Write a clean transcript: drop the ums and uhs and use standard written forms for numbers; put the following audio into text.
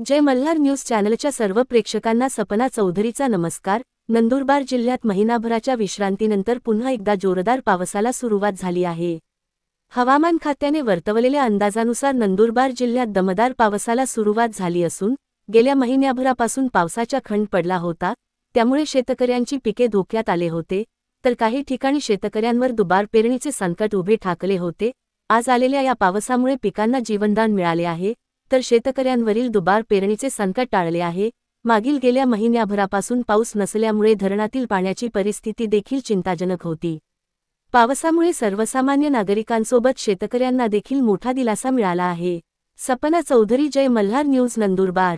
जय Malhar news चॅनलच्या सर्व प्रेक्षकांना सपना चौधरीचा नमस्कार। नंदुरबार जिल्ह्यात महिनाभराच्या विश्रांतीनंतर पुन्हा एकदा जोरदार पावसाला सुरुवात झाली आहे। हवामान खात्याने वर्तवलेल्या अंदाजानुसार नंदुरबार जिल्ह्यात दमदार पावसाला सुरुवात झाली असून गेल्या महिन्याभरापासून पावसाचा खंड पडला होता, त्यामुळे शेतकऱ्यांची पिके धोक्यात आले होते, तर काही ठिकाणी शेतकऱ्यांवर दुबार पेरणीचे संकट उभे ठाकले होते। आज आलेल्या या पावसामुळे पिकांना जीवनदान मिळाले आहे, तर शेतकऱ्यांवरील दुबार पेरणीचे संकट टाळले आहे। मागील गेल्या महिन्याभरापासून पाऊस नसल्यामुळे धरणातील पाण्याची परिस्थिती देखील चिंताजनक होती। पावसामुळे सर्वसामान्य नागरिकांसोबत शेतकऱ्यांना देखील मोठा दिलासा मिळाला आहे। सपना चौधरी, जय मल्हार न्यूज, नंदुरबार।